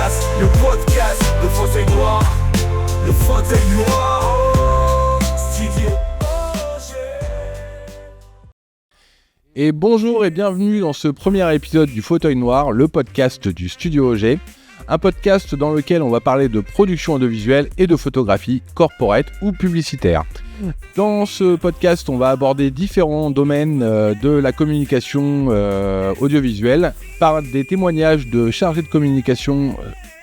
le fauteuil noir, le fauteuil noir, Studio OG. Et bonjour et bienvenue dans ce premier épisode du Fauteuil Noir, le podcast du Studio OG. Un podcast dans lequel on va parler de production audiovisuelle et de photographie corporate ou publicitaire. Dans ce podcast, on va aborder différents domaines de la communication audiovisuelle par des témoignages de chargés de communication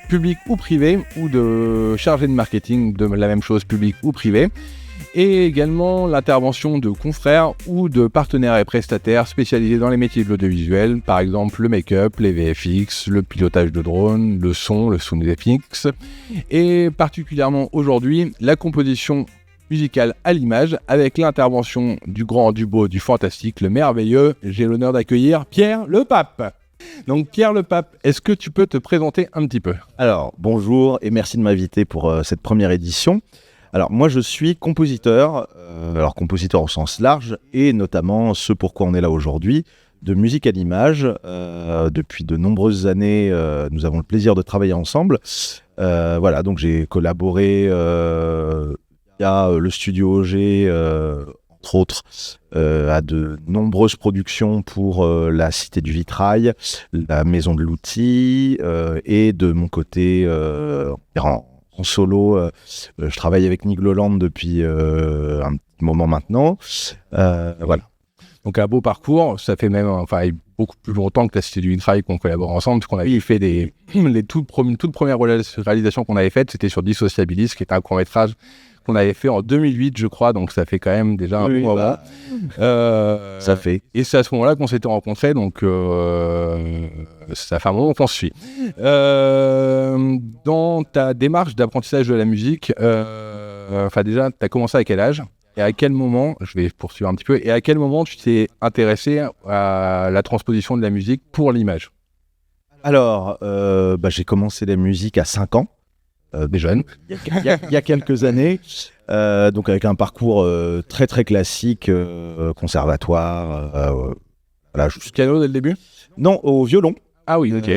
publics ou privés ou de chargés de marketing de la même chose, public ou privé. Et également l'intervention de confrères ou de partenaires et prestataires spécialisés dans les métiers de l'audiovisuel, par exemple le make-up, les VFX, le pilotage de drone, le son VFX, et particulièrement aujourd'hui la composition musicale à l'image avec l'intervention du grand, du beau, du fantastique, le merveilleux. J'ai l'honneur d'accueillir Pierre Le Pape. Donc Pierre Le Pape, est-ce que tu peux te présenter un petit peu ? Alors bonjour et merci de m'inviter pour cette première édition. Alors moi je suis compositeur, compositeur au sens large et notamment ce pourquoi on est là aujourd'hui, de musique à l'image. Depuis de nombreuses années, nous avons le plaisir de travailler ensemble. Donc j'ai collaboré via le Studio OG, entre autres, à de nombreuses productions pour la Cité du Vitrail, la Maison de l'Outil et de mon côté en solo, je travaille avec Nick Loland depuis un petit moment maintenant. Voilà. Donc un beau parcours, ça fait même beaucoup plus longtemps que la Cité du Vitrail qu'on collabore ensemble, parce qu'on avait fait les toutes premières réalisations qu'on avait faites, c'était sur Dissociabilis, qui était un court-métrage qu'on avait fait en 2008, je crois, donc ça fait quand même déjà un bon moment. Ça fait. Et c'est à ce moment-là qu'on s'était rencontrés, donc ça fait un moment qu'on se suit. Dans ta démarche d'apprentissage de la musique, déjà, tu as commencé à quel âge ? Et à quel moment, je vais poursuivre un petit peu, et à quel moment tu t'es intéressé à la transposition de la musique pour l'image ? Alors, j'ai commencé la musique à 5 ans. Des jeunes. Il y a quelques années, donc avec un parcours très très classique, conservatoire. Piano dès le début ? Non, au violon. Ah oui, ok.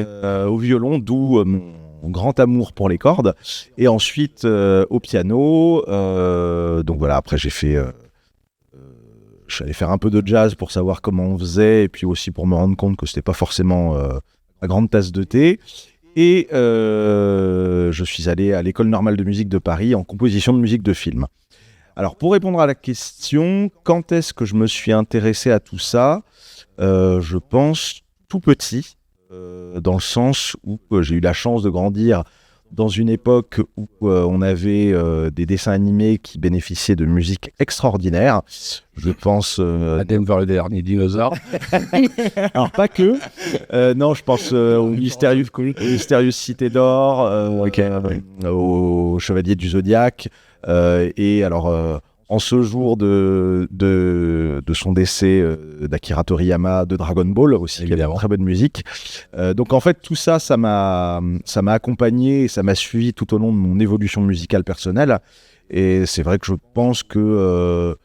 Au violon, d'où mon grand amour pour les cordes. Et ensuite au piano. Après j'ai fait... je suis allé faire un peu de jazz pour savoir comment on faisait, et puis aussi pour me rendre compte que c'était pas forcément ma grande tasse de thé. Et je suis allé à l'École normale de musique de Paris en composition de musique de film. Alors, pour répondre à la question, quand est-ce que je me suis intéressé à tout ça ? Je pense tout petit, dans le sens où j'ai eu la chance de grandir dans une époque où on avait des dessins animés qui bénéficiaient de musique extraordinaire. Je pense... à Denver le dernier dinosaure. Alors, pas que. Non, je pense au Mystérieuse Cité d'Or, au Chevalier du Zodiaque. Et alors, en ce jour de son décès d'Akira Toriyama, de Dragon Ball aussi, qui avait une très bonne musique. Donc en fait, tout ça, ça m'a accompagné et ça m'a suivi tout au long de mon évolution musicale personnelle. Et c'est vrai que je pense que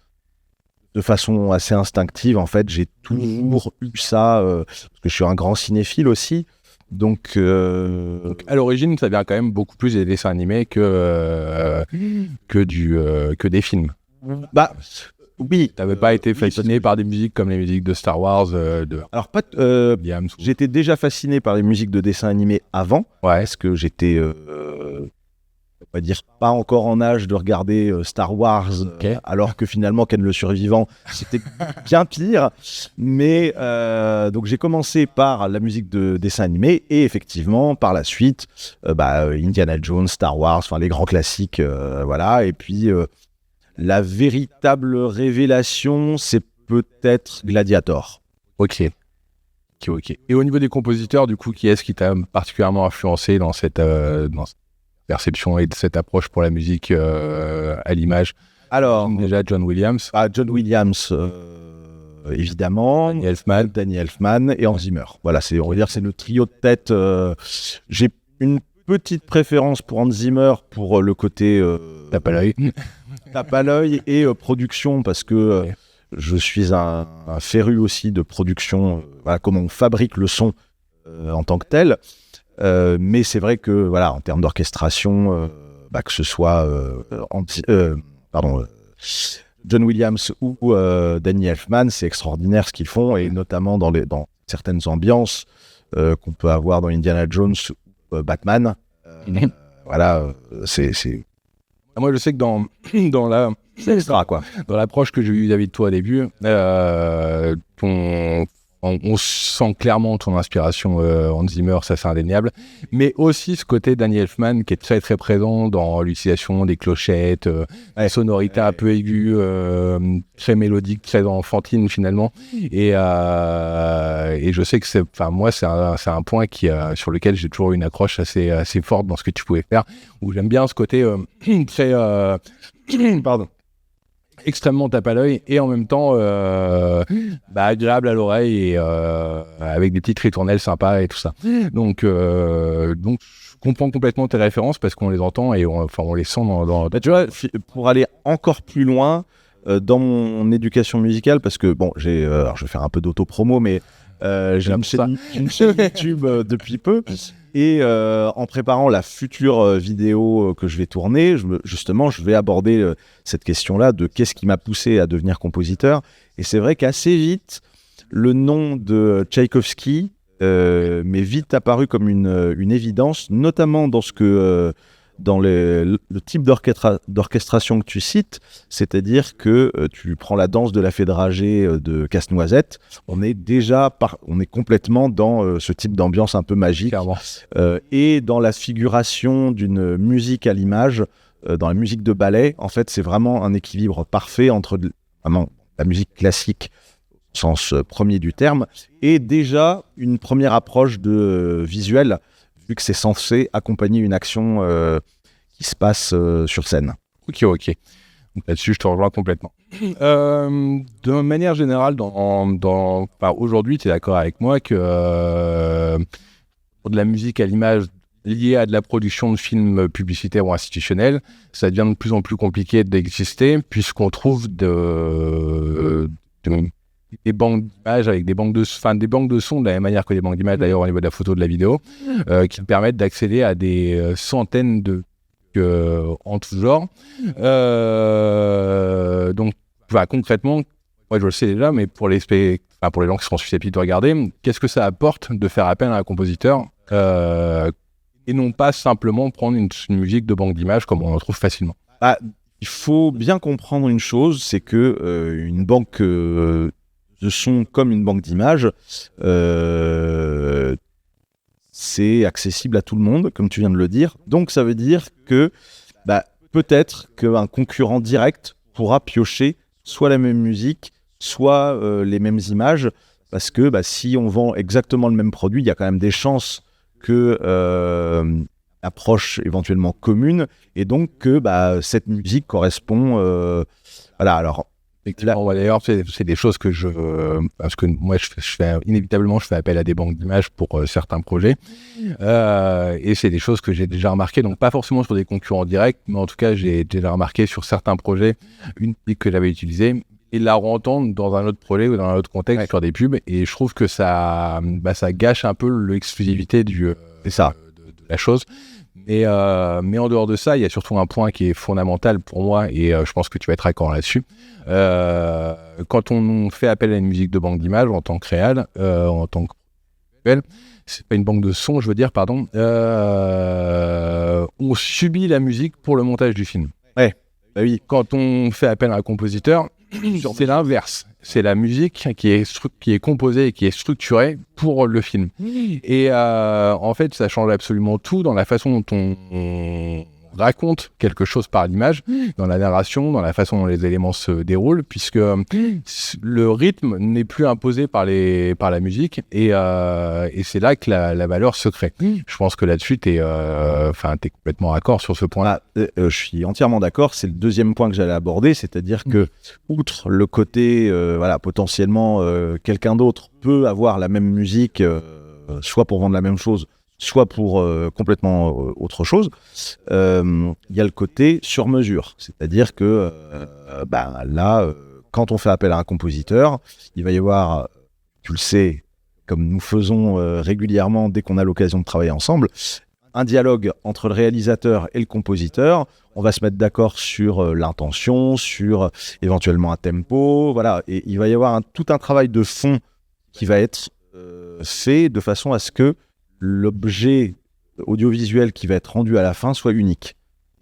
de façon assez instinctive, en fait, j'ai toujours eu ça, parce que je suis un grand cinéphile aussi. Donc à l'origine, ça vient quand même beaucoup plus des dessins animés que des films. Oui. T'avais pas été fasciné par des musiques comme les musiques de Star Wars Alors, Williams. J'étais déjà fasciné par les musiques de dessins animés avant. Ouais. Parce que j'étais, on va dire, pas encore en âge de regarder Star Wars, alors que finalement, Ken le Survivant, c'était bien pire. Mais donc j'ai commencé par la musique de dessins animés et effectivement, par la suite, Indiana Jones, Star Wars, les grands classiques, voilà. Et puis... la véritable révélation, c'est peut-être Gladiator. Ok. Et au niveau des compositeurs, du coup, qui est-ce qui t'a particulièrement influencé dans cette perception et de cette approche pour la musique à l'image ? Alors, déjà John Williams. John Williams, évidemment. Danny Elfman et Hans Zimmer. Voilà, on va dire c'est le trio de tête. J'ai une petite préférence pour Hans Zimmer pour le côté... Tape à l'œil et production, parce que je suis un féru aussi de production, comment on fabrique le son en tant que tel. Mais c'est vrai que voilà, en termes d'orchestration, que ce soit John Williams ou Danny Elfman, c'est extraordinaire ce qu'ils font, et notamment dans certaines ambiances qu'on peut avoir dans Indiana Jones ou Batman. Voilà, c'est Moi, je sais que dans extra, quoi. dans l'approche que j'ai eue vis-à-vis de toi au début, on sent clairement ton inspiration Hans Zimmer, ça c'est indéniable, mais aussi ce côté Danny Elfman qui est très très présent dans l'utilisation des clochettes, sonorités un peu aiguës, très mélodiques, très enfantines finalement, et je sais que moi c'est un point sur lequel j'ai toujours eu une accroche assez forte dans ce que tu pouvais faire, où j'aime bien ce côté très extrêmement tape à l'œil et en même temps agréable à l'oreille et avec des petites ritournelles sympas et tout ça. Donc je comprends complètement tes références parce qu'on les entend et on les sent dans... Tu vois, pour aller encore plus loin dans mon éducation musicale, parce que bon, alors je vais faire un peu d'auto-promo, mais j'ai une chaîne YouTube depuis peu. Et en préparant la future vidéo que je vais tourner, je vais aborder cette question-là de qu'est-ce qui m'a poussé à devenir compositeur. Et c'est vrai qu'assez vite, le nom de Tchaïkovski m'est vite apparu comme une évidence, notamment dans le type d'orchestration que tu cites, c'est-à-dire que tu prends la danse de la fée dragée de Casse-Noisette, on est complètement dans ce type d'ambiance un peu magique, et dans la figuration d'une musique à l'image, dans la musique de ballet, en fait, c'est vraiment un équilibre parfait entre vraiment la musique classique au sens premier du terme, et déjà une première approche de visuel, vu que c'est censé accompagner une action qui se passe sur scène. Ok. Donc là-dessus, je te rejoins complètement. De manière générale, aujourd'hui, tu es d'accord avec moi que pour de la musique à l'image liée à de la production de films publicitaires ou institutionnels, ça devient de plus en plus compliqué d'exister puisqu'on trouve des banques d'images avec des banques de sons de la même manière que des banques d'images d'ailleurs au niveau de la photo, de la vidéo, qui permettent d'accéder à des centaines de en tout genre. Donc concrètement, moi je le sais déjà, mais pour les gens qui sont susceptibles de regarder, qu'est-ce que ça apporte de faire appel à un compositeur et non pas simplement prendre une musique de banque d'images comme on en trouve facilement. Il faut bien comprendre une chose, c'est que une banque de son comme une banque d'images, c'est accessible à tout le monde, comme tu viens de le dire. Donc ça veut dire que peut-être qu'un concurrent direct pourra piocher soit la même musique, soit les mêmes images, parce que si on vend exactement le même produit, il y a quand même des chances que approche éventuellement commune, et donc que cette musique correspond. Alors. D'ailleurs, c'est des choses que parce que moi, inévitablement, je fais appel à des banques d'images pour certains projets, et c'est des choses que j'ai déjà remarquées, donc pas forcément sur des concurrents directs, mais en tout cas, j'ai déjà remarqué sur certains projets une musique que j'avais utilisée et la re-entendre dans un autre projet ou dans un autre contexte sur des pubs, et je trouve que ça gâche un peu l'exclusivité de la chose. Mais en dehors de ça, il y a surtout un point qui est fondamental pour moi, et je pense que tu vas être d'accord là-dessus. Quand on fait appel à une musique de banque d'images en tant que réal, en tant que c'est pas une banque de sons, je veux dire, pardon, on subit la musique pour le montage du film. Oui. Quand on fait appel à un compositeur, c'est l'inverse. C'est la musique qui est composée et qui est structurée pour le film. Et en fait, ça change absolument tout dans la façon dont on raconte quelque chose par l'image, dans la narration, dans la façon dont les éléments se déroulent, puisque le rythme n'est plus imposé par la musique, et c'est là que la valeur se crée. Je pense que là-dessus, t'es complètement d'accord sur ce point-là. Je suis entièrement d'accord, c'est le deuxième point que j'allais aborder, c'est-à-dire que, outre le côté, potentiellement, quelqu'un d'autre peut avoir la même musique, soit pour vendre la même chose, soit pour complètement autre chose, il y a le côté sur mesure. C'est-à-dire que là, quand on fait appel à un compositeur, il va y avoir, tu le sais, comme nous faisons régulièrement dès qu'on a l'occasion de travailler ensemble, un dialogue entre le réalisateur et le compositeur. On va se mettre d'accord sur l'intention, sur éventuellement un tempo, voilà. Et il va y avoir tout un travail de fond qui va être fait de façon à ce que l'objet audiovisuel qui va être rendu à la fin soit unique.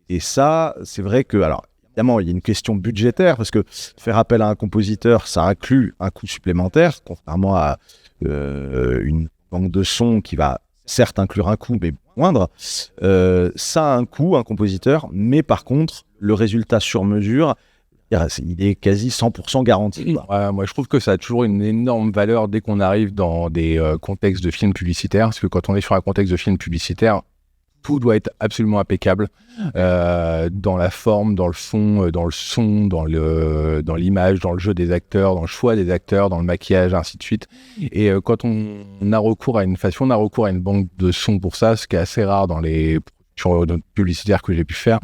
Et ça, c'est vrai que, alors évidemment, il y a une question budgétaire, parce que faire appel à un compositeur, ça inclut un coût supplémentaire, contrairement à une banque de sons qui va certes inclure un coût, mais moindre. Ça a un coût, un compositeur, mais par contre, le résultat sur mesure, il est quasi 100% garanti. Ouais, moi, je trouve que ça a toujours une énorme valeur dès qu'on arrive dans des contextes de films publicitaires, parce que quand on est sur un contexte de film publicitaire, tout doit être absolument impeccable dans la forme, dans le fond, dans le son, dans l'image, dans le jeu des acteurs, dans le choix des acteurs, dans le maquillage, ainsi de suite. Et quand on a recours à on a recours à une banque de sons pour ça, ce qui est assez rare dans les publicitaires que j'ai pu faire,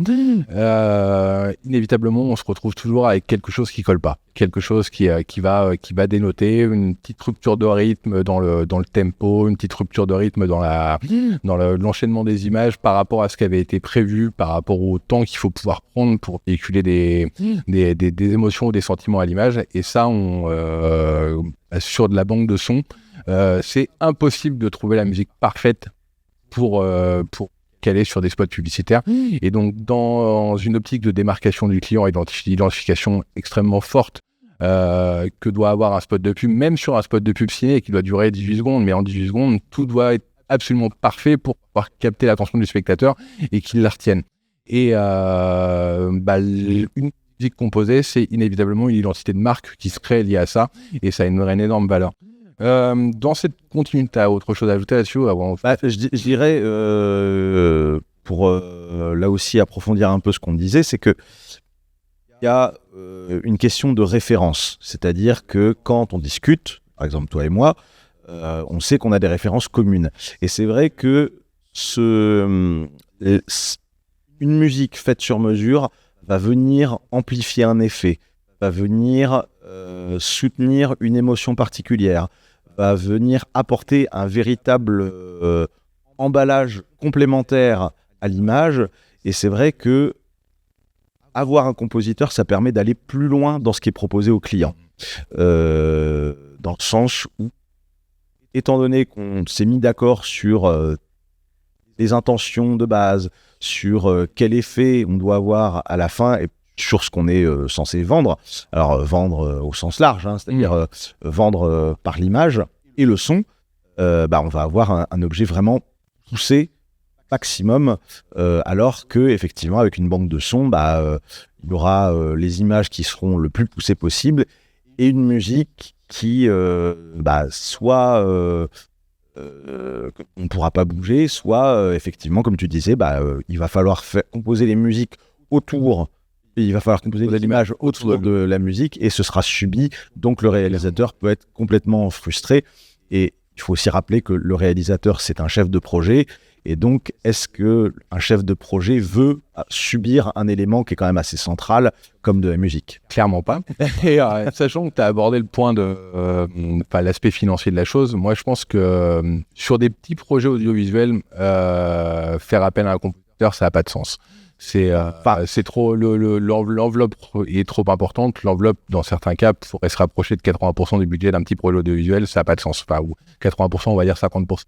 inévitablement on se retrouve toujours avec quelque chose qui colle pas, quelque chose qui va dénoter une petite rupture de rythme dans le tempo, une petite rupture de rythme dans l'enchaînement des images par rapport à ce qui avait été prévu, par rapport au temps qu'il faut pouvoir prendre pour véhiculer des émotions ou des sentiments à l'image. Et ça, sur de la banque de sons, c'est impossible de trouver la musique parfaite pour caler sur des spots publicitaires. Et donc, dans une optique de démarcation du client et d'identification extrêmement forte que doit avoir un spot de pub, même sur un spot de pub ciné qui doit durer 18 secondes, mais en 18 secondes, tout doit être absolument parfait pour pouvoir capter l'attention du spectateur et qu'il la retienne. Et une musique composée, c'est inévitablement une identité de marque qui se crée liée à ça, et ça a une énorme valeur. Dans cette continuité, tu as autre chose à ajouter là-dessus avant... Je dirais, pour là aussi approfondir un peu ce qu'on disait, c'est que il y a une question de référence. C'est-à-dire que quand on discute, par exemple toi et moi, on sait qu'on a des références communes. Et c'est vrai que une musique faite sur mesure va venir amplifier un effet, va venir soutenir une émotion particulière, va venir apporter un véritable emballage complémentaire à l'image. Et c'est vrai que avoir un compositeur, ça permet d'aller plus loin dans ce qui est proposé au client. Dans le sens où, étant donné qu'on s'est mis d'accord sur les intentions de base, sur quel effet on doit avoir à la fin, et sur ce qu'on est censé vendre. Alors, vendre au sens large, c'est-à-dire vendre par l'image et le son, on va avoir un objet vraiment poussé maximum, alors que effectivement avec une banque de sons, il y aura les images qui seront le plus poussées possible et une musique qui soit on ne pourra pas bouger, soit effectivement comme tu disais, il va falloir composer les musiques autour. Il va falloir composer des images autour de la musique et ce sera subi. Donc le réalisateur peut être complètement frustré. Et il faut aussi rappeler que le réalisateur, c'est un chef de projet. Et donc, est-ce qu'un chef de projet veut subir un élément qui est quand même assez central, comme de la musique ? Clairement pas. Et sachant que tu as abordé le point de l'aspect financier de la chose, moi je pense que sur des petits projets audiovisuels, faire appel à un compositeur, ça n'a pas de sens. C'est trop l'enveloppe est trop importante. L'enveloppe, dans certains cas, pourrait se rapprocher de 80% du budget d'un petit projet audiovisuel, ça n'a pas de sens. Ou 80%, on va dire 50%.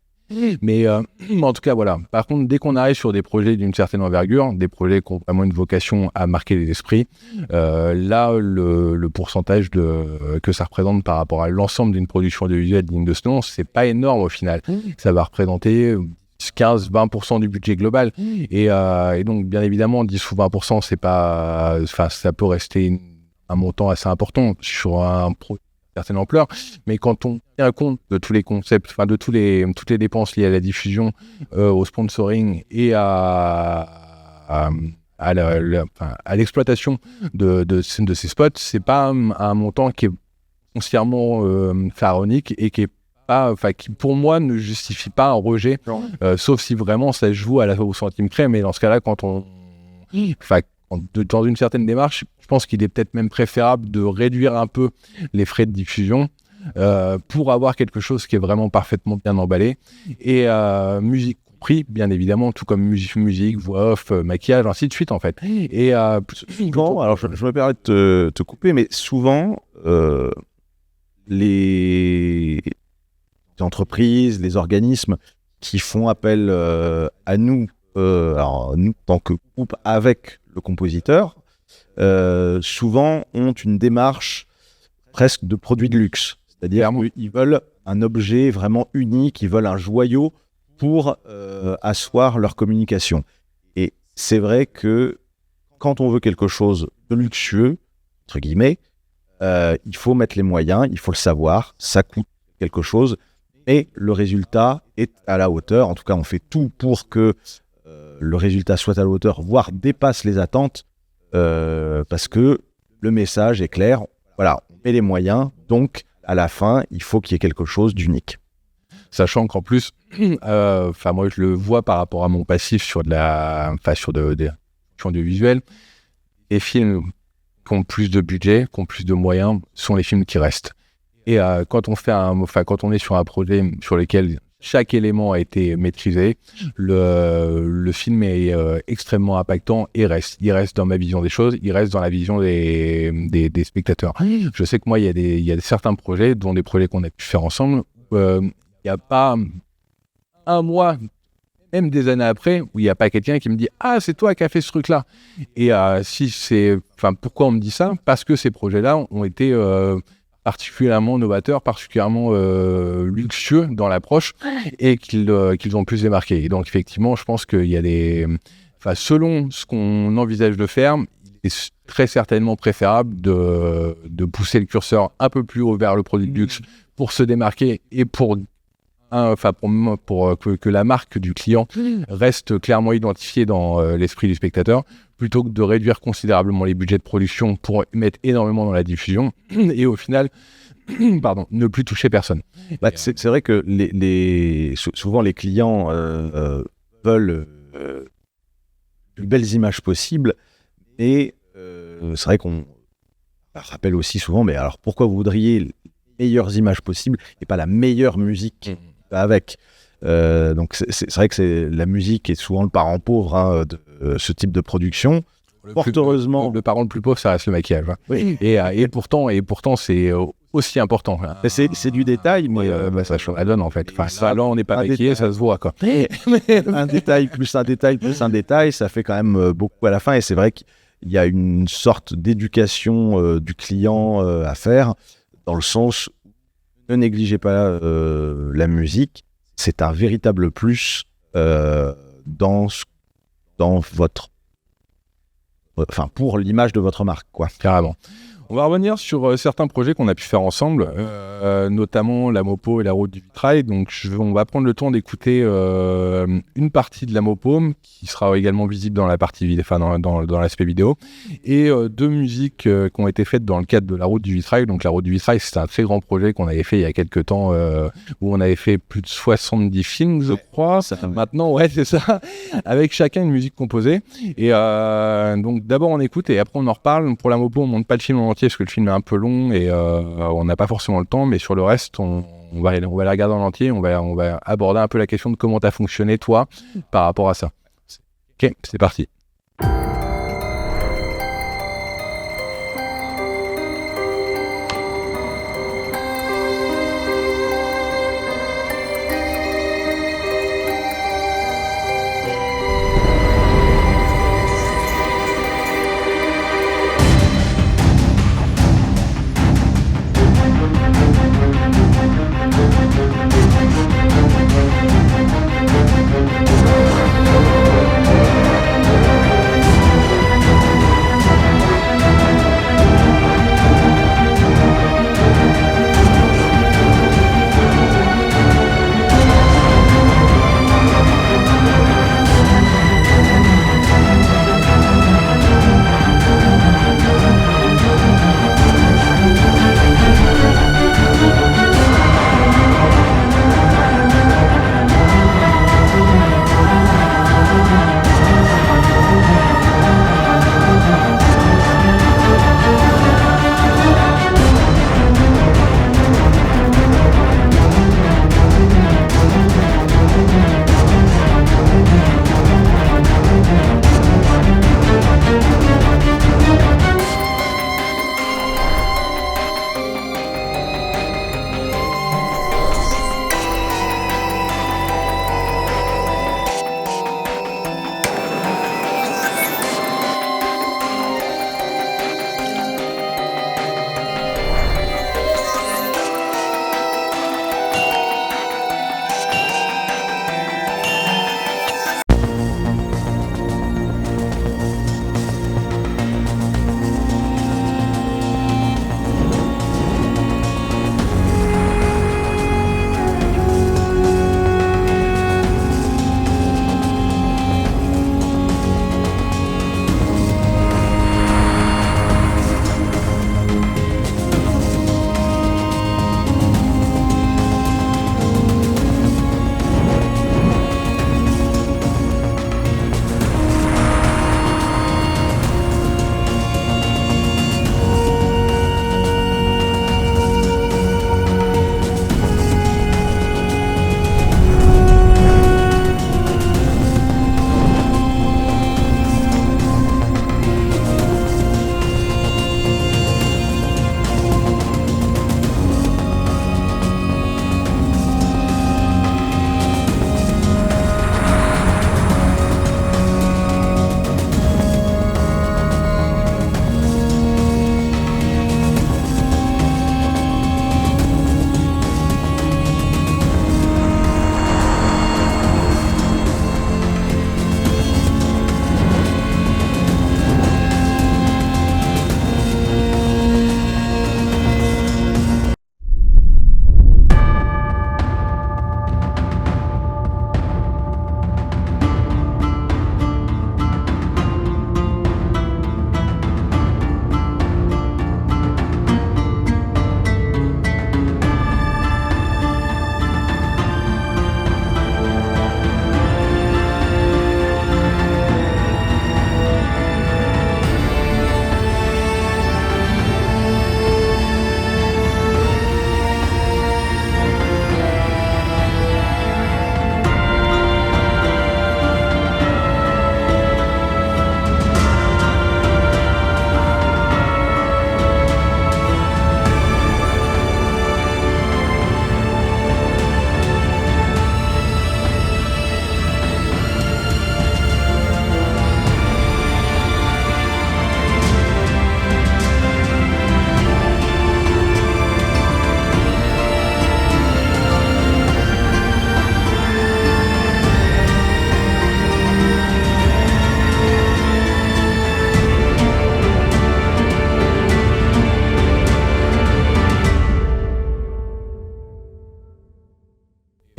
Mais en tout cas, voilà. Par contre, dès qu'on arrive sur des projets d'une certaine envergure, des projets qui ont vraiment une vocation à marquer les esprits, là, le pourcentage que ça représente par rapport à l'ensemble d'une production audiovisuelle digne de ce nom, c'est pas énorme au final. Ça va représenter 15-20% du budget global. Et donc, bien évidemment, 10 ou 20%, c'est pas... ça peut rester un montant assez important sur un projet de certaine ampleur. Mais quand on tient compte de tous les concepts, de toutes les dépenses liées à la diffusion, au sponsoring et à l'exploitation de ces spots, c'est pas un montant qui est foncièrement pharaonique et qui pour moi ne justifie pas un rejet, sauf si vraiment ça se joue au centime près. Mais dans ce cas-là, dans une certaine démarche, je pense qu'il est peut-être même préférable de réduire un peu les frais de diffusion pour avoir quelque chose qui est vraiment parfaitement bien emballé. Et musique compris, bien évidemment, tout comme musique, voix off, maquillage, ainsi de suite en fait. Et souvent, alors je me permets de te couper, mais souvent, les entreprises, les organismes qui font appel à nous, alors nous, en tant que groupe avec le compositeur, souvent ont une démarche presque de produit de luxe. C'est-à-dire qu'ils veulent un objet vraiment unique, ils veulent un joyau pour asseoir leur communication. Et c'est vrai que quand on veut quelque chose de luxueux, entre guillemets, il faut mettre les moyens, il faut le savoir, ça coûte quelque chose, et le résultat est à la hauteur. En tout cas, on fait tout pour que le résultat soit à la hauteur, voire dépasse les attentes, parce que le message est clair. Voilà, on met les moyens, donc à la fin, il faut qu'il y ait quelque chose d'unique. Sachant qu'en plus, moi je le vois par rapport à mon passif sur des visuels, les films qui ont plus de budget, qui ont plus de moyens, sont les films qui restent. Et quand on est sur un projet sur lequel chaque élément a été maîtrisé, le film est extrêmement impactant et reste. Il reste dans ma vision des choses, il reste dans la vision des spectateurs. Je sais que moi, il y a certains projets, dont des projets qu'on a pu faire ensemble, il n'y a pas un mois, même des années après, où il n'y a pas quelqu'un qui me dit « Ah, c'est toi qui as fait ce truc-là ». Et pourquoi on me dit ça ? Parce que ces projets-là ont été particulièrement novateurs, particulièrement luxueux dans l'approche et qu'ils ont pu se démarquer. Et donc, effectivement, je pense qu'il y a selon ce qu'on envisage de faire, il est très certainement préférable de pousser le curseur un peu plus haut vers le produit de luxe pour se démarquer et pour que la marque du client reste clairement identifiée dans l'esprit du spectateur, plutôt que de réduire considérablement les budgets de production pour mettre énormément dans la diffusion et au final, ne plus toucher personne. C'est vrai que souvent les clients veulent de belles images possibles, et c'est vrai qu'on rappelle aussi souvent, mais alors pourquoi vous voudriez les meilleures images possibles et pas la meilleure musique avec. Donc c'est vrai que la musique est souvent le parent pauvre de ce type de production. Fort heureusement, le parent le plus pauvre, ça reste le maquillage. Oui. Et pourtant c'est aussi important. C'est du détail, mais ça change la donne en fait. Là, on n'est pas maquillé, ça se voit quoi. Un détail plus un détail plus un détail, ça fait quand même beaucoup à la fin. Et c'est vrai qu'il y a une sorte d'éducation du client à faire, dans le sens où ne négligez pas la musique. C'est un véritable plus dans votre... pour l'image de votre marque, quoi. Carrément. On va revenir sur certains projets qu'on a pu faire ensemble, notamment la Mopo et la route du vitrail. Donc, on va prendre le temps d'écouter une partie de la Mopo qui sera également visible dans la partie dans l'aspect vidéo, et deux musiques qui ont été faites dans le cadre de la route du vitrail. Donc, la route du vitrail, c'est un très grand projet qu'on avait fait il y a quelques temps, où on avait fait plus de 70 films, je crois. Maintenant, ouais, c'est ça, avec chacun une musique composée. Et donc, d'abord on écoute et après on en reparle. Pour la Mopo, on monte pas le film en entier parce que le film est un peu long et on n'a pas forcément le temps, mais sur le reste on va la regarder en entier, on va aborder un peu la question de comment tu as fonctionné toi par rapport à ça. Ok, c'est parti.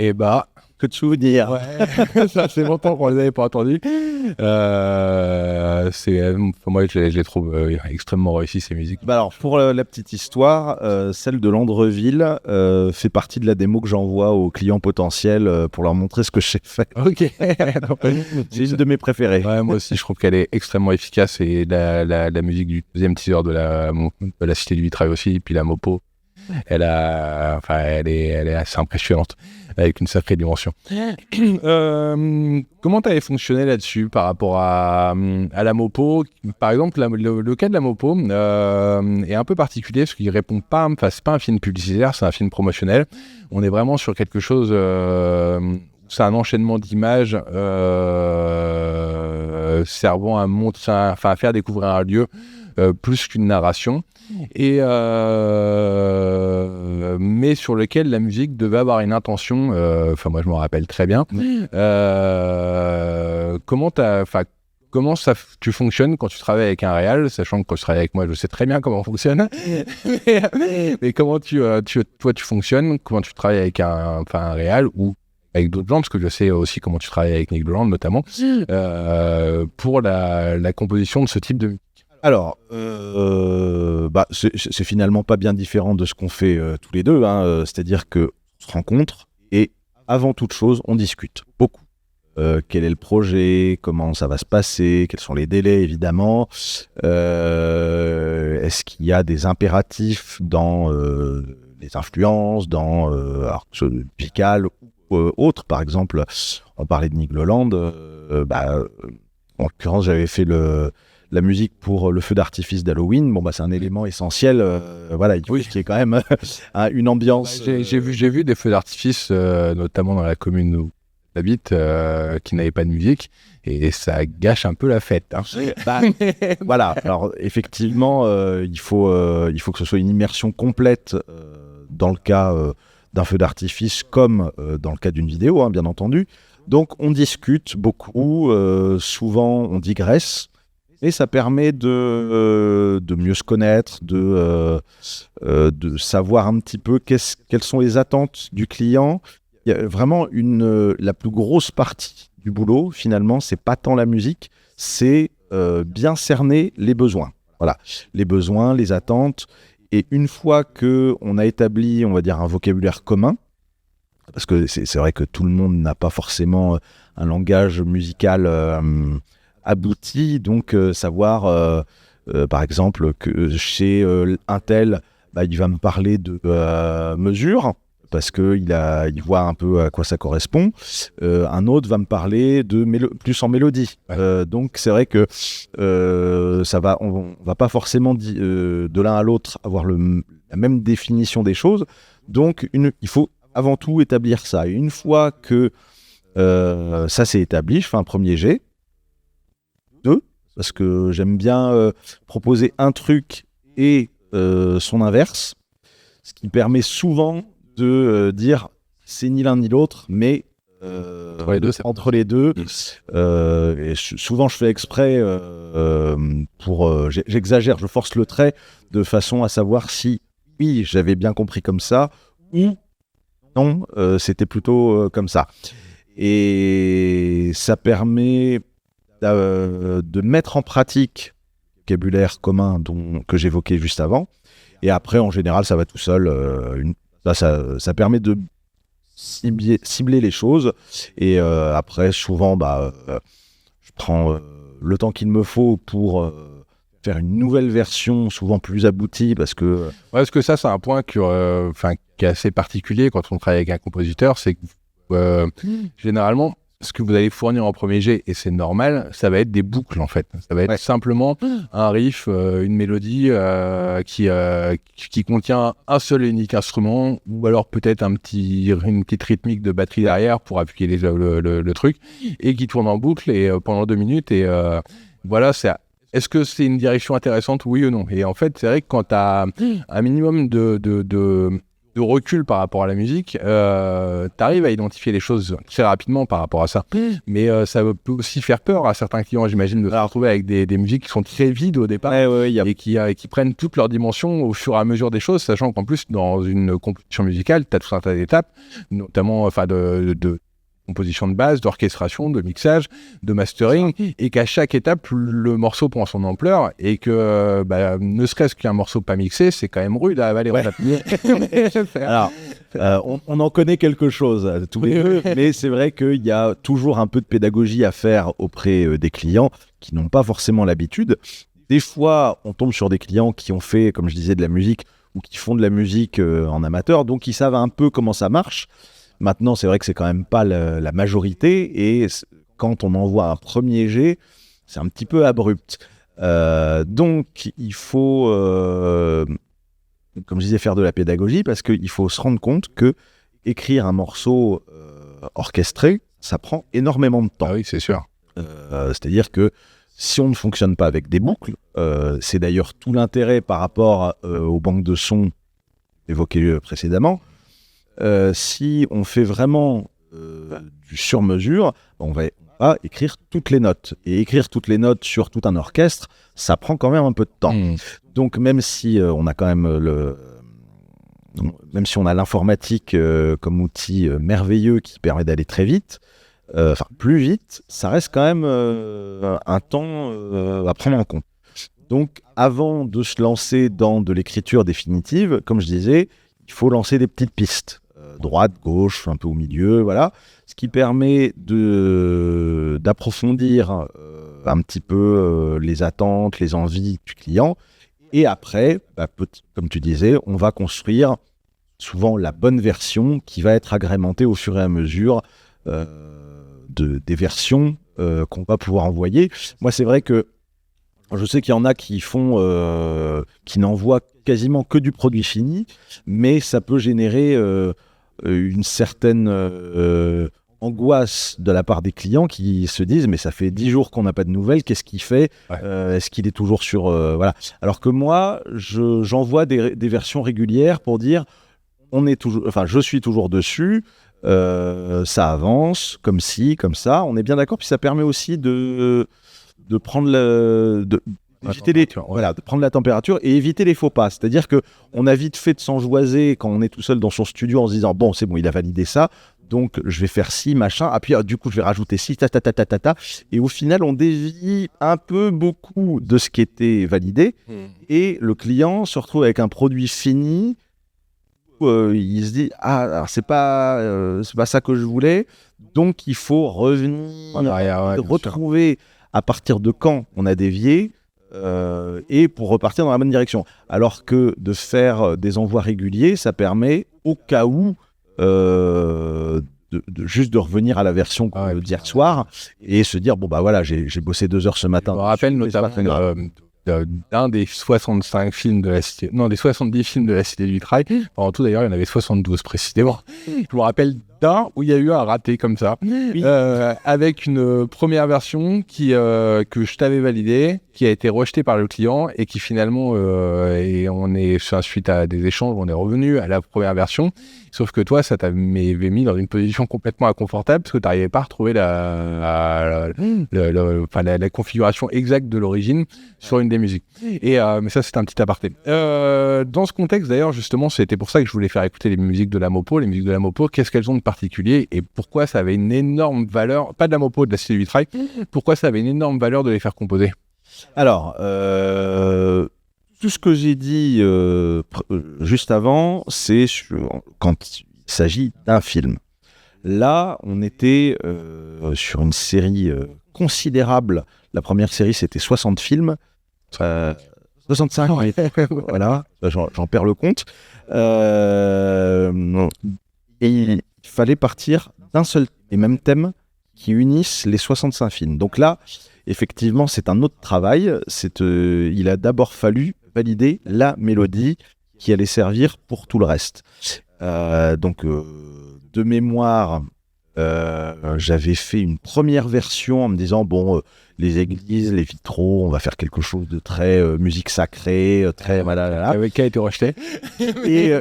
Et bah, Que de souvenirs. ouais, ça fait longtemps qu'on les avait pas entendus. Moi, je les trouve extrêmement réussis, ces musiques. Bah alors, pour la petite histoire, celle de Landreville fait partie de la démo que j'envoie aux clients potentiels pour leur montrer ce que j'ai fait. Ok. C'est une de mes préférées. Ouais, moi aussi, je trouve qu'elle est extrêmement efficace et la musique du deuxième teaser de la Cité du Vitrail aussi, puis la Mopo, elle est assez impressionnante avec une sacrée dimension. Comment t'avais fonctionné là-dessus par rapport à la Mopo? Par exemple, le cas de la Mopo est un peu particulier parce qu'il répond pas, enfin, c'est pas un film publicitaire, c'est un film promotionnel. On est vraiment sur quelque chose. C'est un enchaînement d'images servant à faire découvrir un lieu plus qu'une narration, et mais sur lequel la musique devait avoir une intention. Moi, je m'en rappelle très bien. Comment tu fonctionnes quand tu travailles avec un réal, sachant que quand tu travailles avec moi, je sais très bien comment on fonctionne. mais comment toi, tu fonctionnes, comment tu travailles avec un réal ou avec d'autres gens, parce que je sais aussi comment tu travailles avec Nick Leland notamment, pour la composition de ce type de musique. Alors, c'est finalement pas bien différent de ce qu'on fait tous les deux, hein, c'est-à-dire qu'on se rencontre et avant toute chose, on discute beaucoup. Quel est le projet, comment ça va se passer, quels sont les délais évidemment, est-ce qu'il y a des impératifs dans les influences, dans musical ou autre, par exemple, on parlait de Nick Leland, en l'occurrence j'avais fait la musique pour le feu d'artifice d'Halloween. Bon, c'est un élément essentiel. Il faut qu'il y ait quand même une ambiance. J'ai vu des feux d'artifice, notamment dans la commune où j'habite, qui n'avaient pas de musique, et ça gâche un peu la fête. Hein. Voilà. Alors, effectivement, il faut que ce soit une immersion complète dans le cas d'un feu d'artifice, comme dans le cas d'une vidéo, hein, bien entendu. Donc, on discute beaucoup. Souvent, on digresse. Et ça permet de mieux se connaître, de savoir un petit peu quelles sont les attentes du client. Il y a vraiment la plus grosse partie du boulot, finalement, c'est pas tant la musique, c'est bien cerner les besoins. Voilà, les besoins, les attentes. Et une fois qu'on a établi, on va dire, un vocabulaire commun, parce que c'est vrai que tout le monde n'a pas forcément un langage musical abouti, donc savoir par exemple que chez un tel, il va me parler de mesure parce qu'il voit un peu à quoi ça correspond. Un autre va me parler de plus en mélodie. Donc c'est vrai que on va pas forcément de l'un à l'autre avoir la même définition des choses. Donc il faut avant tout établir ça. Et une fois que ça c'est établi, je fais un premier jet. Parce que j'aime bien proposer un truc et son inverse, ce qui permet souvent de dire c'est ni l'un ni l'autre, mais entre les deux. Et souvent je fais exprès j'exagère, je force le trait de façon à savoir si oui j'avais bien compris comme ça ou non c'était plutôt comme ça. Et ça permet de mettre en pratique le vocabulaire commun que j'évoquais juste avant, et après en général ça va tout seul. Ça permet de cibler les choses, et après souvent je prends le temps qu'il me faut pour faire une nouvelle version souvent plus aboutie, parce que ça c'est un point qui est assez particulier quand on travaille avec un compositeur, c'est que généralement ce que vous allez fournir en premier jet, et c'est normal, ça va être des boucles en fait. Ça va être simplement un riff, une mélodie qui contient un seul et unique instrument, ou alors peut-être une petite rythmique de batterie derrière pour appuyer le truc, et qui tourne en boucle et pendant 2 minutes. Et voilà, est-ce que c'est une direction intéressante, oui ou non? Et en fait, c'est vrai que quand tu as un minimum de de recul par rapport à la musique, t'arrives à identifier les choses très rapidement par rapport à ça. Mais ça peut aussi faire peur à certains clients, j'imagine, de se retrouver avec des musiques qui sont très vides au départ et qui prennent toute leur dimension au fur et à mesure des choses, sachant qu'en plus, dans une composition musicale, tu as tout un tas d'étapes, notamment de composition de base, d'orchestration, de mixage, de mastering, et qu'à chaque étape, le morceau prend son ampleur, et que ne serait-ce qu'un morceau pas mixé, c'est quand même rude à avaler. Ouais. Alors, on en connaît quelque chose, tous les deux, mais c'est vrai qu'il y a toujours un peu de pédagogie à faire auprès des clients qui n'ont pas forcément l'habitude. Des fois, on tombe sur des clients qui ont fait, comme je disais, de la musique, ou qui font de la musique en amateur, donc ils savent un peu comment ça marche. Maintenant, c'est vrai que c'est quand même pas la majorité, et quand on envoie un premier jet, c'est un petit peu abrupt. Donc, il faut, comme je disais, faire de la pédagogie, parce qu'il faut se rendre compte que écrire un morceau orchestré, ça prend énormément de temps. Ah oui, c'est sûr. C'est-à-dire que si on ne fonctionne pas avec des boucles, c'est d'ailleurs tout l'intérêt par rapport aux banques de sons évoquées précédemment. Si on fait vraiment du sur-mesure, on va écrire toutes les notes. Et écrire toutes les notes sur tout un orchestre, ça prend quand même un peu de temps. Donc même si on a quand même même si on a l'informatique comme outil merveilleux qui permet d'aller très vite, plus vite, ça reste quand même un temps à prendre en compte. Donc avant de se lancer dans de l'écriture définitive, comme je disais, il faut lancer des petites pistes. Droite, gauche, un peu au milieu, voilà. Ce qui permet d'approfondir un petit peu les attentes, les envies du client. Et après, comme tu disais, on va construire souvent la bonne version qui va être agrémentée au fur et à mesure des versions qu'on va pouvoir envoyer. Moi, c'est vrai que je sais qu'il y en a qui n'envoient quasiment que du produit fini, mais ça peut générer une certaine angoisse de la part des clients qui se disent mais ça fait 10 jours qu'on n'a pas de nouvelles, qu'est-ce qu'il fait ? Est-ce qu'il est toujours sur... voilà. Alors que moi, j'envoie des versions régulières pour dire je suis toujours dessus, ça avance, comme ci, comme ça, on est bien d'accord, puis ça permet aussi de prendre de prendre la température et éviter les faux pas. C'est-à-dire qu'on a vite fait de s'enjoiser quand on est tout seul dans son studio en se disant bon, c'est bon, il a validé ça, donc je vais faire ci, machin, puis du coup je vais rajouter ci, et au final on dévie un peu beaucoup de ce qui était validé et le client se retrouve avec un produit fini où il se dit alors c'est pas ça que je voulais, donc il faut revenir, retrouver à partir de quand on a dévié, et pour repartir dans la bonne direction. Alors que de faire des envois réguliers, ça permet, au cas où, juste de revenir à la version d'hier soir et se dire, bon bah voilà, j'ai bossé 2 heures ce matin. Je me rappelle notamment d'un des 65 films de la Cité... Non, des 70 films de la Cité du Vitrail. En tout, d'ailleurs, il y en avait 72 précisément. Je me rappelle d'un où il y a eu un raté comme ça, avec une première version que je t'avais validée, qui a été rejetée par le client et qui finalement, suite à des échanges, on est revenu à la première version. Sauf que toi, ça t'avait mis dans une position complètement inconfortable parce que tu n'arrivais pas à retrouver la configuration exacte de l'origine sur une des musiques. Mais ça, c'est un petit aparté. Dans ce contexte, d'ailleurs, justement, c'était pour ça que je voulais faire écouter les musiques de la Mopo. Les musiques de la Mopo, qu'est-ce qu'elles ont de particulier et pourquoi ça avait une énorme valeur, pas de la Mopo, de la Cité du Vitrail, pourquoi ça avait une énorme valeur de les faire composer ? Alors, tout ce que j'ai dit juste avant, c'est quand il s'agit d'un film. Là, on était sur une série considérable. La première série, c'était 60 films. 65, voilà, j'en perds le compte. Et il fallait partir d'un seul et même thème qui unisse les 65 films. Donc là, effectivement, c'est un autre travail. Il a d'abord fallu valider la mélodie qui allait servir pour tout le reste. De mémoire, J'avais fait une première version en me disant les églises, les vitraux, on va faire quelque chose de très musique sacrée, très voilà. Qui a été rejeté. Et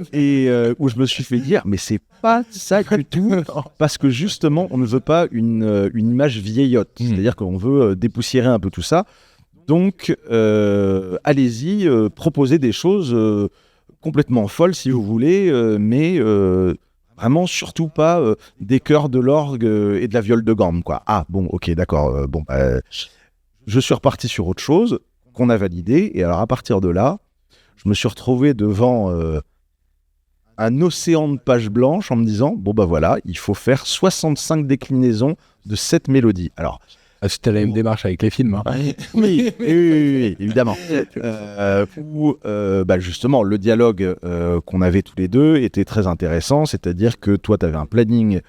où je me suis fait dire mais c'est pas ça du tout, parce que justement on ne veut pas une image vieillotte, c'est-à-dire qu'on veut dépoussiérer un peu tout ça. Donc allez-y, proposez des choses complètement folles si vous voulez, mais vraiment surtout pas des chœurs de l'orgue et de la viole de gamme, quoi. Ah bon, ok, d'accord. Je suis reparti sur autre chose qu'on a validé, et alors à partir de là, je me suis retrouvé devant un océan de pages blanches en me disant voilà, il faut faire 65 déclinaisons de cette mélodie. Alors c'était la même démarche avec les films. Hein. Oui, évidemment. Où justement, le dialogue qu'on avait tous les deux était très intéressant, c'est-à-dire que toi, tu avais un planning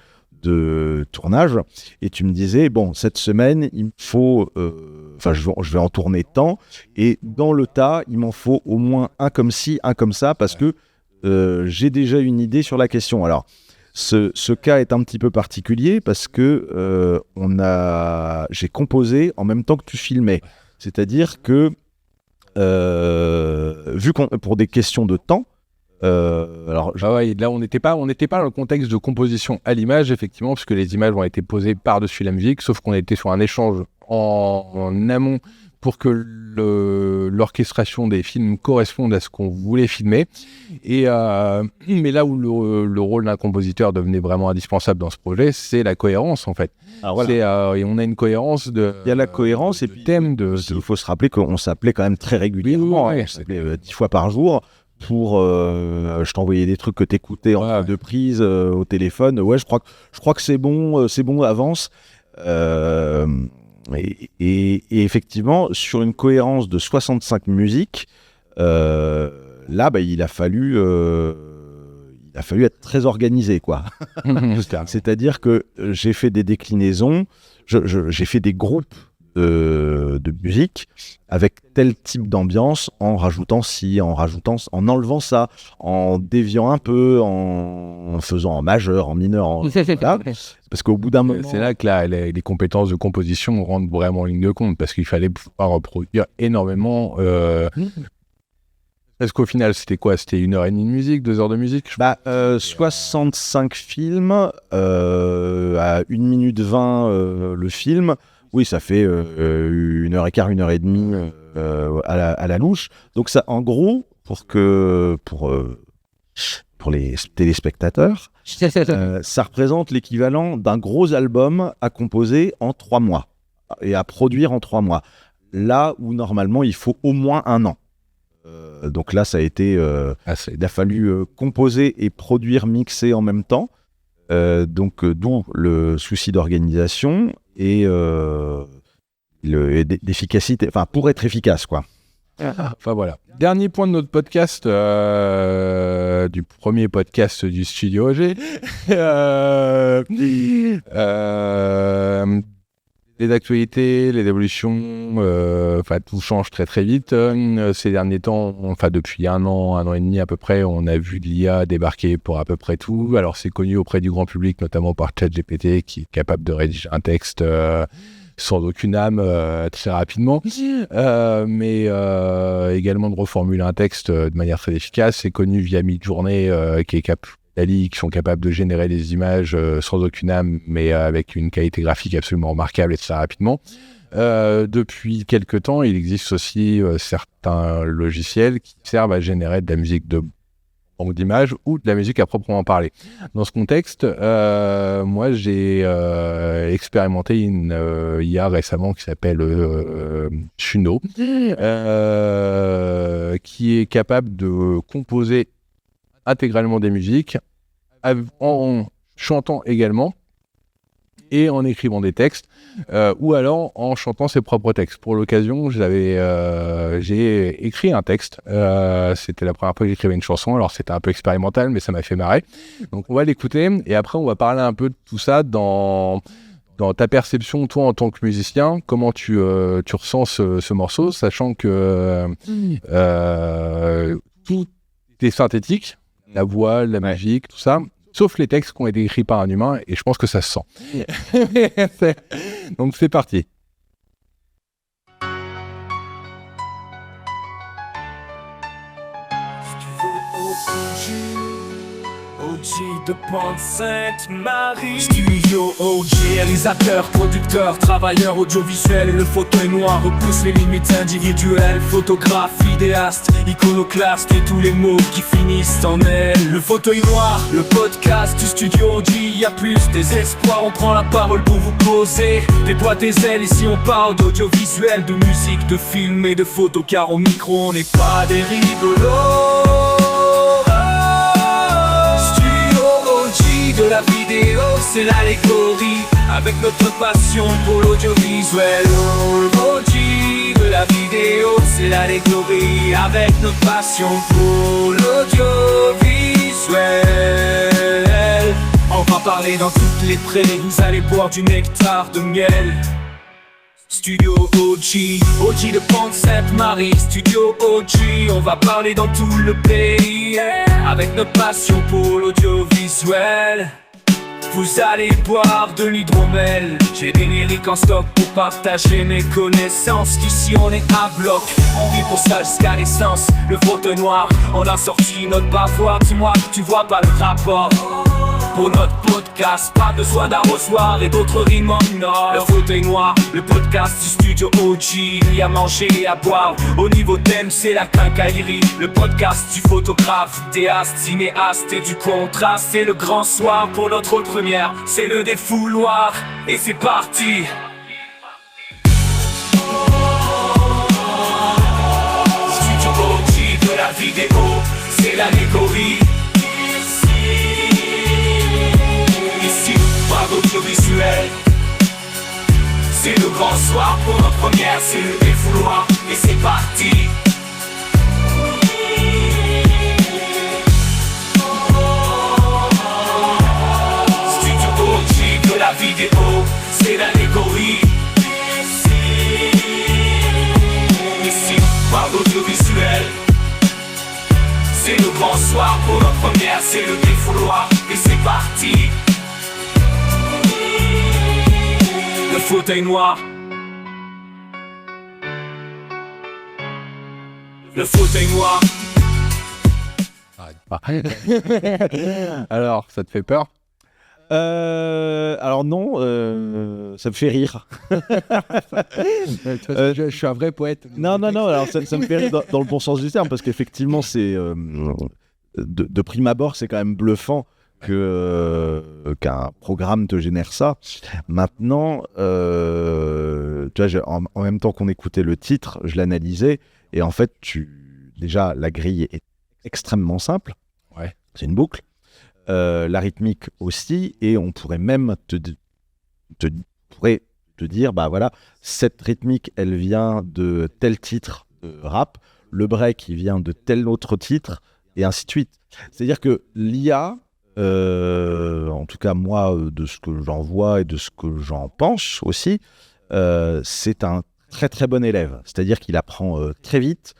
de tournage et tu me disais, cette semaine, il me faut... je vais en tourner tant, et dans le tas, il m'en faut au moins un comme ci, un comme ça, parce que j'ai déjà une idée sur la question. Alors, ce cas est un petit peu particulier parce que j'ai composé en même temps que tu filmais. C'est-à-dire que, vu qu'on pour des questions de temps, là on n'était pas dans le contexte de composition à l'image, effectivement, parce que les images ont été posées par-dessus la musique, sauf qu'on était sur un échange en amont pour que l'orchestration des films corresponde à ce qu'on voulait filmer. Mais là où le rôle d'un compositeur devenait vraiment indispensable dans ce projet, c'est la cohérence, en fait. Alors, voilà. Et on a une cohérence de... Il y a la cohérence et puis thème il faut se rappeler qu'on s'appelait quand même très régulièrement. Oui. On s'appelait 10 fois par jour. Je t'envoyais des trucs que t'écoutais en train de prise au téléphone. Ouais, je crois que c'est bon, avance. Et effectivement, sur une cohérence de 65 musiques, là, il a fallu être très organisé, quoi. C'est-à-dire que j'ai fait des déclinaisons, j'ai fait des groupes de musique avec tel type d'ambiance, en rajoutant ci, en enlevant ça, en déviant un peu, en faisant en majeur, en mineur, voilà. Parce qu'au bout d'un moment... C'est là que les compétences de composition rentrent vraiment en ligne de compte, parce qu'il fallait pouvoir reproduire énormément... Est-ce qu'au final, c'était quoi ? C'était 1h30 de musique, 2 heures de musique ? 65 films, à 1 minute 20 le film. Oui, ça fait 1h15, 1h30 à la louche. Donc ça, en gros, pour les téléspectateurs, ça représente l'équivalent d'un gros album à composer en 3 mois et à produire en 3 mois. Là où normalement, il faut au moins 1 an. Donc là, ça a été... il a fallu composer et produire, mixer en même temps. Donc d'où le souci d'organisation et d'efficacité, enfin pour être efficace, quoi. Enfin voilà. Dernier point de notre podcast, du premier podcast du Studio OG. Les actualités, les évolutions, tout change très très vite. Ces derniers temps, depuis 1 an et demi à peu près, on a vu l'IA débarquer pour à peu près tout. Alors c'est connu auprès du grand public, notamment par ChatGPT, qui est capable de rédiger un texte sans aucune âme très rapidement, mais également de reformuler un texte de manière très efficace. C'est connu via Midjourney, qui sont capables de générer des images sans aucune âme, mais avec une qualité graphique absolument remarquable et très rapidement. Depuis quelques temps, il existe aussi certains logiciels qui servent à générer de la musique de banque d'images ou de la musique à proprement parler. Dans ce contexte, moi j'ai expérimenté une IA récemment qui s'appelle Suno, qui est capable de composer intégralement des musiques en chantant également et en écrivant des textes ou alors en chantant ses propres textes. Pour l'occasion, j'ai écrit un texte. C'était la première fois que j'écrivais une chanson, alors c'était un peu expérimental, mais ça m'a fait marrer. Donc on va l'écouter et après on va parler un peu de tout ça dans ta perception, toi en tant que musicien. Comment tu ressens ce morceau, sachant que tout est synthétique, la voix, la musique, tout ça. sauf les textes qui ont été écrits par un humain, et je pense que ça se sent. Donc c'est parti. OG de Pont-Sainte-Marie. Studio OG, réalisateur, producteur, travailleur audiovisuel. Le fauteuil noir repousse les limites individuelles. Photographe, vidéaste, iconoclaste et tous les mots qui finissent en elle. Le fauteuil noir, le podcast du Studio OG. Y a plus des espoirs, on prend la parole pour vous poser. Déploie tes ailes, ici on parle d'audiovisuel, de musique, de film et de photos. Car au micro on n'est pas des rigolos. De la vidéo, c'est l'allégorie, avec notre passion pour l'audiovisuel. OG de la vidéo, c'est l'allégorie, avec notre passion pour l'audiovisuel. On va parler dans toutes les traits, vous allez boire du nectar de miel. Studio OG, OG de Pont-Sainte-Marie. Studio OG, on va parler dans tout le pays, avec notre passion pour l'audiovisuel. Vous allez boire de l'hydromel. J'ai des lyriques en stock pour partager mes connaissances. Ici on est à bloc, on vit pour ça jusqu'à l'essence. Le fauteuil noir, on a sorti notre bavoir. Dis-moi que tu vois pas le rapport. Pour notre podcast, pas besoin d'arrosoir et d'autres rimes en or. Le fauteuil noir, le podcast du Studio OG. Il y a à manger et à boire, au niveau thème c'est la quincaillerie. Le podcast du photographe, vidéaste, cinéaste et du contraste. C'est le grand soir pour notre autre première, c'est le défouloir et c'est parti. Studio OG de la vidéo, c'est l'allégorie. Audiovisuel, c'est le grand soir pour notre première, c'est le défouloir et c'est parti. Studio OG de la vidéo, c'est l'allégorie. Ici, par l'audiovisuel, c'est le grand soir pour notre première, c'est le défouloir et c'est parti. Le fauteuil noir. Le fauteuil noir. Arrête pas. Alors, ça te fait peur? Alors non, ça me fait rire. Je suis un vrai poète. Non, alors ça me fait rire dans le bon sens du terme, parce qu'effectivement, c'est de prime abord, c'est quand même bluffant qu'un programme te génère ça. Maintenant, tu vois, en même temps qu'on écoutait le titre, je l'analysais, et en fait, déjà, la grille est extrêmement simple. Ouais. C'est une boucle. La rythmique aussi, et on pourrait même te dire, bah voilà, cette rythmique, elle vient de tel titre de rap, le break, il vient de tel autre titre, et ainsi de suite. C'est-à-dire que l'IA, en tout cas moi, de ce que j'en vois et de ce que j'en pense aussi, c'est un très très bon élève. C'est-à-dire qu'il apprend très vite,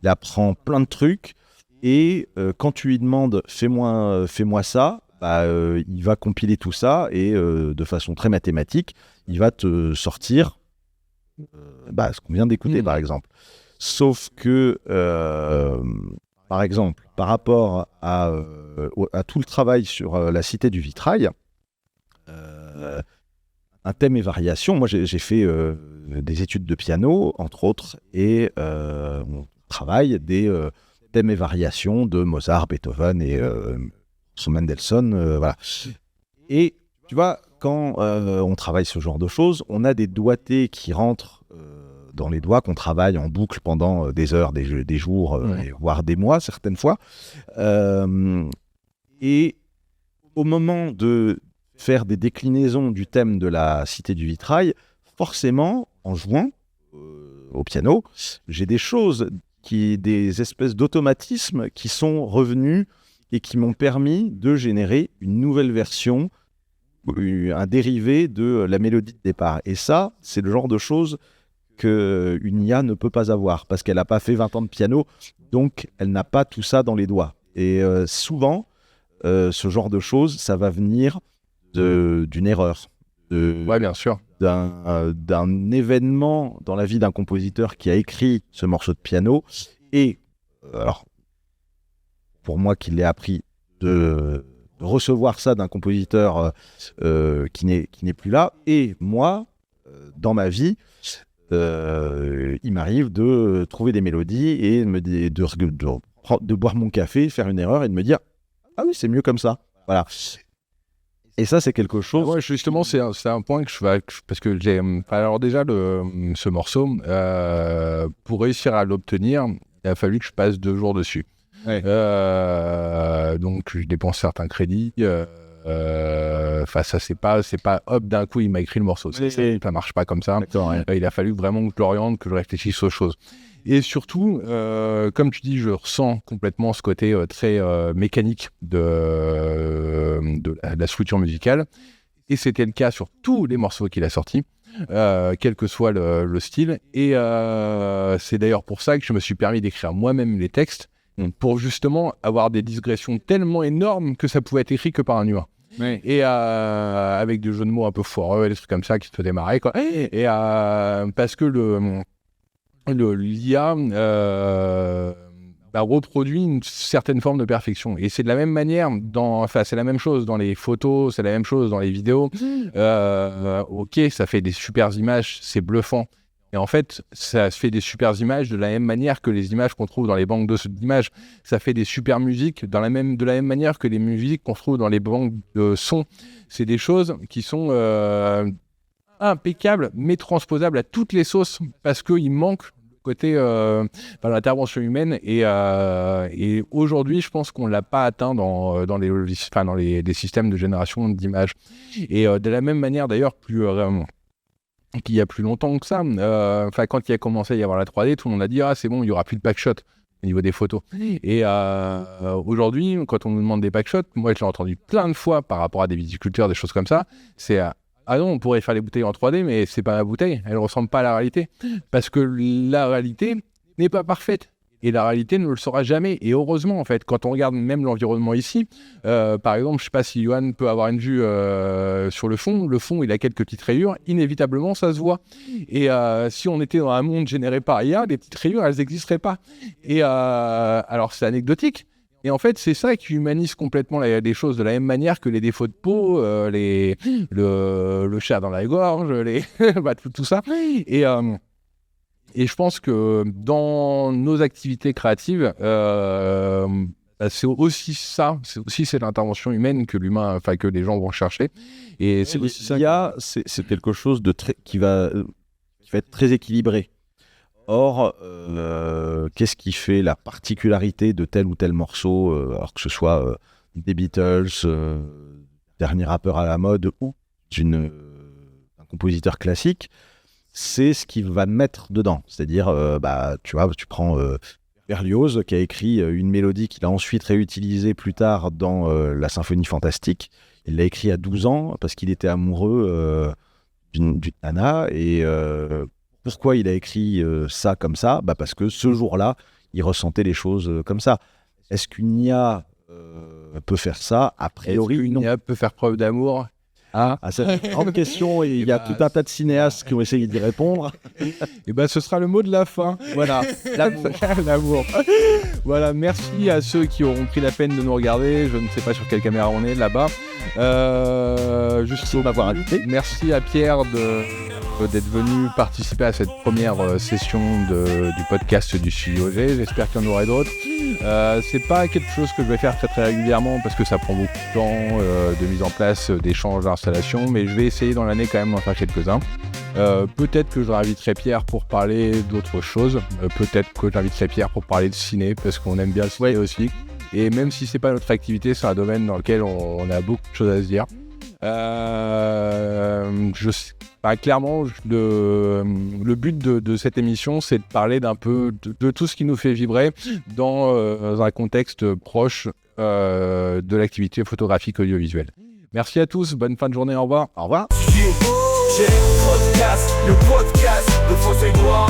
il apprend plein de trucs, et quand tu lui demandes fais-moi ça, bah, il va compiler tout ça et de façon très mathématique, il va te sortir ce qu'on vient d'écouter par exemple. Sauf que, par exemple, par rapport à tout le travail sur la Cité du Vitrail, un thème et variation, moi j'ai fait des études de piano, entre autres, et on travaille des thèmes et variations de Mozart, Beethoven et Mendelssohn, voilà. Et tu vois, quand on travaille ce genre de choses, on a des doigtés qui rentrent dans les doigts, qu'on travaille en boucle pendant des heures, des jours, voire des mois certaines fois. Et au moment de faire des déclinaisons du thème de la Cité du Vitrail, forcément, en jouant au piano, j'ai des choses, des espèces d'automatismes qui sont revenus et qui m'ont permis de générer une nouvelle version, un dérivé de la mélodie de départ. Et ça, c'est le genre de choses qu'une IA ne peut pas avoir, parce qu'elle n'a pas fait 20 ans de piano, donc elle n'a pas tout ça dans les doigts. Et souvent, ce genre de choses, ça va venir d'une erreur, Ouais, bien sûr. d'un événement dans la vie d'un compositeur qui a écrit ce morceau de piano. Et alors, pour moi qui l'ai appris, de recevoir ça d'un compositeur qui n'est plus là. Et moi, dans ma vie, il m'arrive de trouver des mélodies et de boire mon café, faire une erreur et de me dire « Ah oui, c'est mieux comme ça ». Voilà. Et ça, c'est quelque chose... Ouais, justement, c'est un point parce que j'ai... Alors déjà, ce morceau, pour réussir à l'obtenir, il a fallu que je passe 2 jours dessus. Ouais. Donc, je dépense certains crédits. Ça, c'est pas hop, d'un coup, il m'a écrit le morceau. Ça marche pas comme ça. Ouais. Il a fallu vraiment que je l'oriente, que je réfléchisse aux choses. Et surtout, comme tu dis, je ressens complètement ce côté très mécanique de la structure musicale. Et c'était le cas sur tous les morceaux qu'il a sortis, quel que soit le style. Et c'est d'ailleurs pour ça que je me suis permis d'écrire moi-même les textes, pour justement avoir des digressions tellement énormes que ça pouvait être écrit que par un humain. Ouais. Et avec des jeux de mots un peu foireux, des trucs comme ça qui te faisaient marrer, quoi. Et parce que l'IA reproduit une certaine forme de perfection. Et c'est de la même manière, c'est la même chose dans les photos, c'est la même chose dans les vidéos. Ok, ça fait des super images, c'est bluffant. Et en fait, ça fait des super images de la même manière que les images qu'on trouve dans les banques d'images. Ça fait des super musiques de la même manière que les musiques qu'on trouve dans les banques de sons. C'est des choses qui sont impeccables, mais transposables à toutes les sauces, parce qu'il manque le côté l'intervention humaine. Et aujourd'hui, je pense qu'on ne l'a pas atteint dans les systèmes de génération d'images. Et de la même manière, d'ailleurs, qu'il y a plus longtemps que ça, quand il a commencé à y avoir la 3D, tout le monde a dit « Ah, c'est bon, il n'y aura plus de packshots » au niveau des photos. Et aujourd'hui, quand on nous demande des packshots, moi, je l'ai entendu plein de fois par rapport à des viticulteurs, des choses comme ça, c'est « Ah non, on pourrait faire les bouteilles en 3D, mais c'est pas la bouteille, elle ne ressemble pas à la réalité. » Parce que la réalité n'est pas parfaite. Et la réalité ne le sera jamais. Et heureusement, en fait, quand on regarde même l'environnement ici, par exemple, je ne sais pas si Johan peut avoir une vue sur le fond. Le fond, il a quelques petites rayures. Inévitablement, ça se voit. Et si on était dans un monde généré par IA, les petites rayures, elles n'existeraient pas. Et alors, c'est anecdotique. Et en fait, c'est ça qui humanise complètement les choses de la même manière que les défauts de peau, le chat dans la gorge, tout ça. Et je pense que dans nos activités créatives, c'est aussi ça, c'est l'intervention humaine que l'humain, que les gens vont chercher. Et c'est aussi ça. L'IA, c'est quelque chose qui va être très équilibré. Or, qu'est-ce qui fait la particularité de tel ou tel morceau, alors que ce soit des Beatles, dernier rappeur à la mode, ou d'un compositeur classique, c'est ce qu'il va mettre dedans. C'est-à-dire, tu vois, tu prends Berlioz, qui a écrit une mélodie qu'il a ensuite réutilisée plus tard dans la Symphonie Fantastique. Il l'a écrit à 12 ans parce qu'il était amoureux d'une nana. Et pourquoi il a écrit ça comme ça ? Parce que ce jour-là, il ressentait les choses comme ça. Est-ce qu'une IA peut faire ça ? A priori, non. Est-ce qu'une IA peut faire preuve d'amour ? C'est une grande question et il y a tout un tas de cinéastes qui ont essayé d'y répondre. Et ce sera le mot de la fin. Voilà, l'amour. Voilà, merci à ceux qui auront pris la peine de nous regarder. Je ne sais pas sur quelle caméra on est là-bas. Juste pour m'avoir invité. Merci à Pierre d'être venu participer à cette première session du podcast du Studio G. J'espère qu'il y en aura d'autres. C'est pas quelque chose que je vais faire très très régulièrement parce que ça prend beaucoup de temps de mise en place, d'échanges, d'installation, mais je vais essayer dans l'année quand même d'en faire quelques-uns. Peut-être que je réinviterai Pierre pour parler d'autres choses. Peut-être que j'inviterai Pierre pour parler de ciné parce qu'on aime bien le ciné aussi. Et même si c'est pas notre activité, c'est un domaine dans lequel on a beaucoup de choses à se dire. Clairement, le but de cette émission, c'est de parler d'un peu de tout ce qui nous fait vibrer dans un contexte proche de l'activité photographique audiovisuelle. Merci à tous, bonne fin de journée, au revoir. Au revoir. Le podcast de Fauteuil Noir.